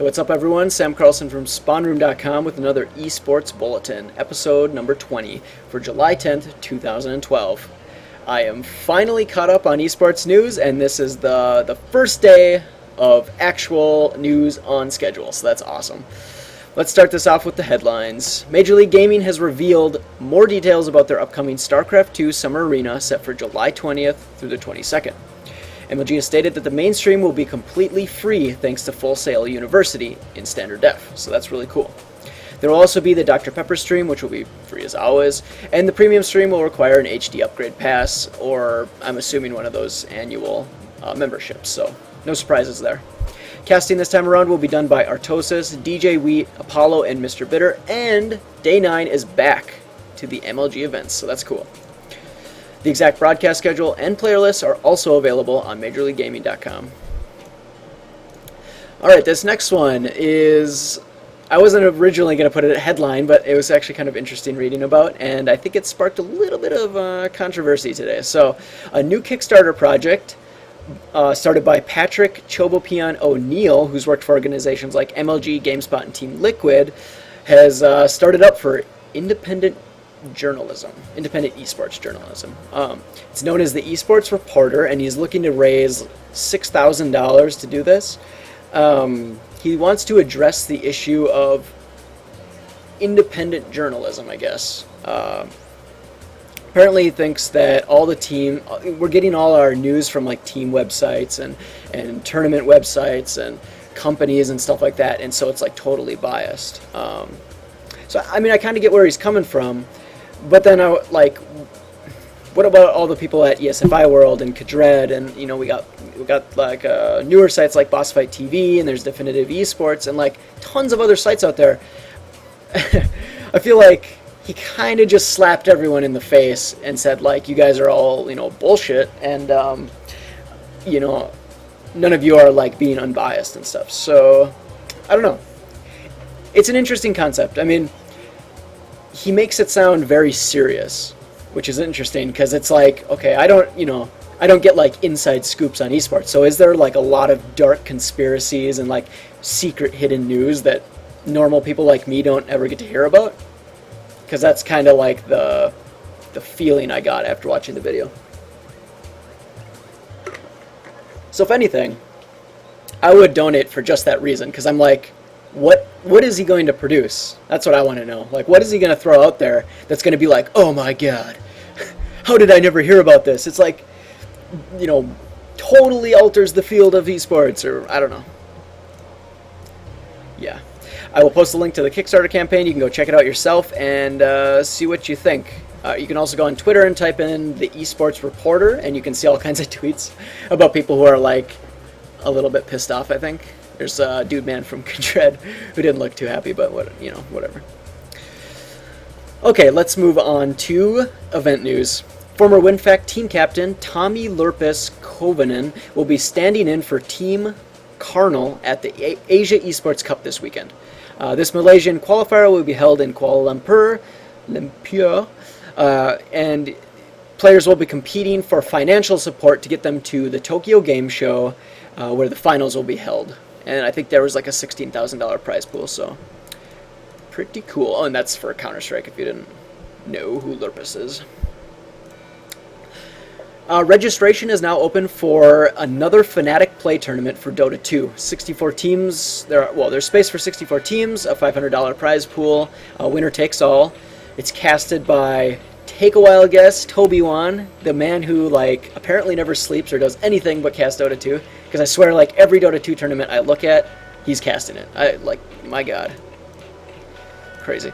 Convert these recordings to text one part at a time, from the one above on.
Hey, what's up, everyone? Sam Carlson from SpawnRoom.com with another Esports Bulletin, episode number 20 for July 10th, 2012. I am finally caught up on esports news, and this is the first day of actual news on schedule, so that's awesome. Let's start this off with the headlines. Major League Gaming has revealed more details about their upcoming StarCraft 2 Summer Arena set for July 20th through the 22nd. MLG has stated that the main stream will be completely free thanks to Full Sail University in standard def, so that's really cool. There will also be the Dr. Pepper stream, which will be free as always, and the premium stream will require an HD upgrade pass, or I'm assuming one of those annual memberships, so no surprises there. Casting this time around will be done by Artosis, DJ Wheat, Apollo, and Mr. Bitter, and Day 9 is back to the MLG events, so that's cool. The exact broadcast schedule and player lists are also available on MajorLeagueGaming.com. Alright, this next one is... I wasn't originally going to put it at headline, but it was actually kind of interesting reading about, and I think it sparked a little bit of controversy today. So, a new Kickstarter project started by Patrick Chobopian O'Neill, who's worked for organizations like MLG, GameSpot, and Team Liquid, has started up for independent esports journalism. It's known as the Esports Reporter, and he's looking to raise $6,000 to do this. He wants to address the issue of independent journalism, I guess. Apparently he thinks that we're getting all our news from like team websites and tournament websites and companies and stuff like that, and so it's like totally biased. So I mean, I kind of get where he's coming from, but then what about all the people at ESFI World and Kadred, and you know, we got like newer sites like Boss Fight TV, and there's Definitive Esports, and like tons of other sites out there. I feel like he kind of just slapped everyone in the face and said, like, you guys are all, you know, bullshit, and you know, none of you are like being unbiased and stuff. So I don't know. It's an interesting concept. I mean, he makes it sound very serious, which is interesting because it's like, okay, I don't get like inside scoops on esports. So is there like a lot of dark conspiracies and like secret hidden news that normal people like me don't ever get to hear about? Because that's kind of like the feeling I got after watching the video. So if anything, I would donate for just that reason, because I'm like, what is he going to produce? That's what I want to know. Like, what is he going to throw out there that's going to be like, oh my god, how did I never hear about this? It's like, you know, totally alters the field of esports, or I don't know. Yeah. I will post a link to the Kickstarter campaign. You can go check it out yourself and see what you think. You can also go on Twitter and type in the Esports Reporter, and you can see all kinds of tweets about people who are like a little bit pissed off, I think. There's a dude man from Kadred who didn't look too happy, but whatever. Okay, let's move on to event news. Former WinFact team captain Tommy Lurpus Kovanen will be standing in for Team Karnal at the Asia Esports Cup this weekend. This Malaysian qualifier will be held in Kuala Lumpur, and players will be competing for financial support to get them to the Tokyo Game Show, where the finals will be held. And I think there was like a $16,000 prize pool, so pretty cool. Oh, and that's for Counter-Strike, if you didn't know who Lurpus is. Registration is now open for another Fnatic Play tournament for Dota 2. 64 teams. There's space for 64 teams, a $500 prize pool, winner takes all. It's casted by, take a wild guess, Toby Wan, the man who like apparently never sleeps or does anything but cast Dota 2. Because I swear, like every Dota 2 tournament I look at, he's casting it. My god, crazy.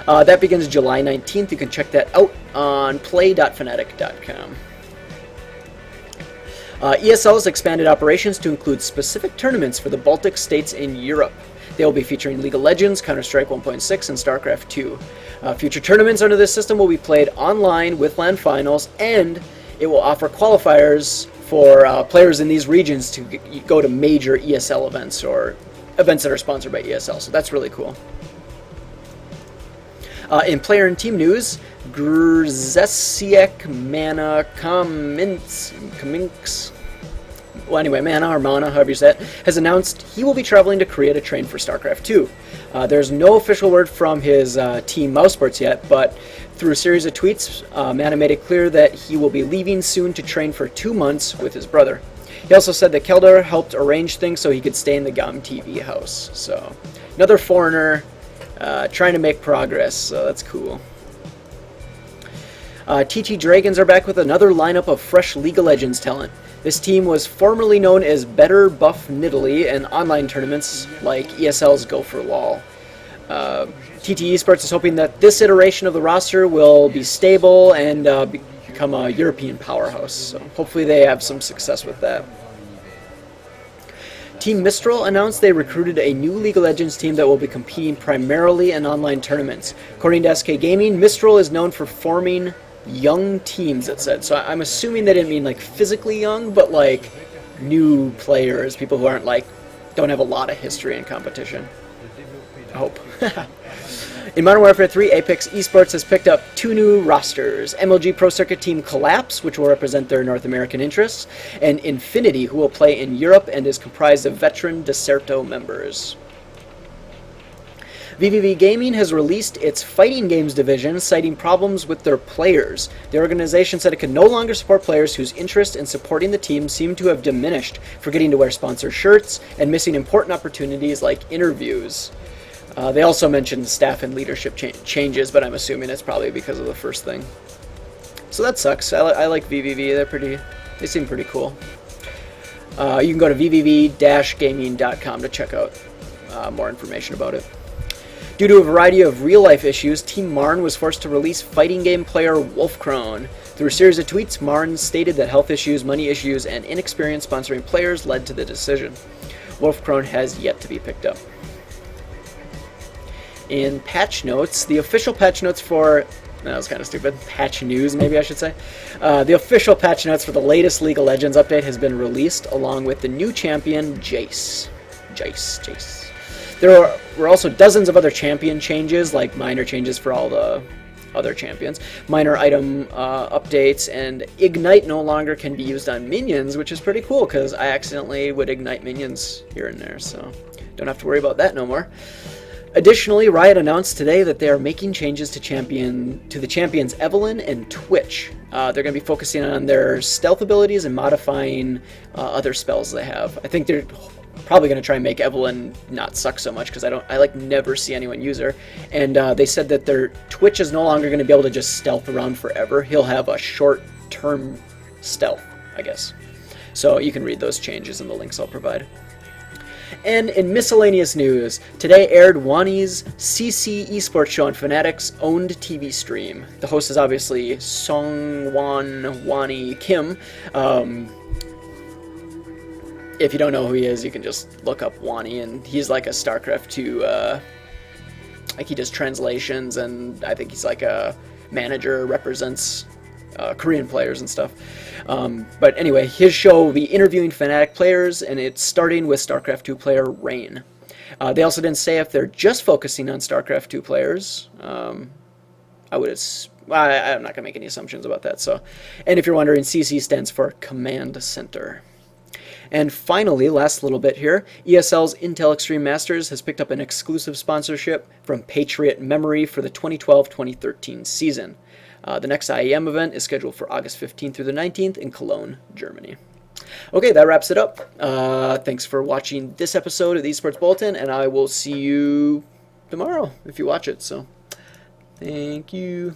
That begins July 19th. You can check that out on play.fnatic.com. ESL has expanded operations to include specific tournaments for the Baltic states in Europe. They will be featuring League of Legends, Counter-Strike 1.6, and StarCraft 2. Future tournaments under this system will be played online with LAN finals, and it will offer qualifiers for players in these regions to go to major ESL events or events that are sponsored by ESL. So that's really cool. In player and team news, Grzesiek Mana Kaminks Mana, or Mana, however you say it, has announced he will be traveling to Korea to train for StarCraft 2. There's no official word from his team Mousesports yet, but through a series of tweets, Mana made it clear that he will be leaving soon to train for 2 months with his brother. He also said that Keldar helped arrange things so he could stay in the GOM TV house. So, another foreigner trying to make progress, so that's cool. TT Dragons are back with another lineup of fresh League of Legends talent. This team was formerly known as Better Buff Nidalee in online tournaments like ESL's Go for LOL. TT Esports is hoping that this iteration of the roster will be stable and become a European powerhouse. So hopefully they have some success with that. Team Mistral announced they recruited a new League of Legends team that will be competing primarily in online tournaments. According to SK Gaming, Mistral is known for forming young teams, it said. So I'm assuming they didn't mean like physically young, but like new players, people who aren't like, don't have a lot of history in competition. I hope. In Modern Warfare 3, Apex Esports has picked up 2 new rosters. MLG Pro Circuit Team Collapse, which will represent their North American interests, and Infinity, who will play in Europe and is comprised of veteran Deserto members. VVV Gaming has released its fighting games division, citing problems with their players. The organization said it could no longer support players whose interest in supporting the team seemed to have diminished, forgetting to wear sponsor shirts and missing important opportunities like interviews. They also mentioned staff and leadership changes, but I'm assuming it's probably because of the first thing. So that sucks. I like VVV. They seem pretty cool. You can go to vvv-gaming.com to check out more information about it. Due to a variety of real-life issues, Team Marn was forced to release fighting game player Wolfkrone. Through a series of tweets, Marn stated that health issues, money issues, and inexperience sponsoring players led to the decision. Wolfkrone has yet to be picked up. In patch notes, the official patch notes for... That was kind of stupid. Patch news, maybe I should say. The official patch notes for the latest League of Legends update has been released, along with the new champion, Jace. Jace. There were also dozens of other champion changes, like minor changes for all the other champions, minor item updates, and Ignite no longer can be used on minions, which is pretty cool, because I accidentally would Ignite minions here and there, so don't have to worry about that no more. Additionally, Riot announced today that they are making changes to the champions Evelynn and Twitch. They're going to be focusing on their stealth abilities and modifying other spells they have. I think they're probably going to try and make Evelynn not suck so much, because I like never see anyone use her. And they said that their Twitch is no longer going to be able to just stealth around forever. He'll have a short-term stealth, I guess. So you can read those changes in the links I'll provide. And in miscellaneous news, today aired Hwanni's CC Esports show on Fanatics' owned TV stream. The host is obviously Songwon Hwanni Kim. If you don't know who he is, you can just look up Hwanni, and he's like a StarCraft 2, like he does translations, and I think he's like a manager, represents Korean players and stuff. But anyway, his show will be interviewing Fnatic players, and it's starting with StarCraft 2 player Rain. They also didn't say if they're just focusing on StarCraft 2 players. I'm not going to make any assumptions about that. So, and if you're wondering, CC stands for Command Center. And finally, last little bit here, ESL's Intel Extreme Masters has picked up an exclusive sponsorship from Patriot Memory for the 2012-2013 season. The next IEM event is scheduled for August 15th through the 19th in Cologne, Germany. Okay, that wraps it up. Thanks for watching this episode of the Esports Bulletin, and I will see you tomorrow if you watch it. So, thank you.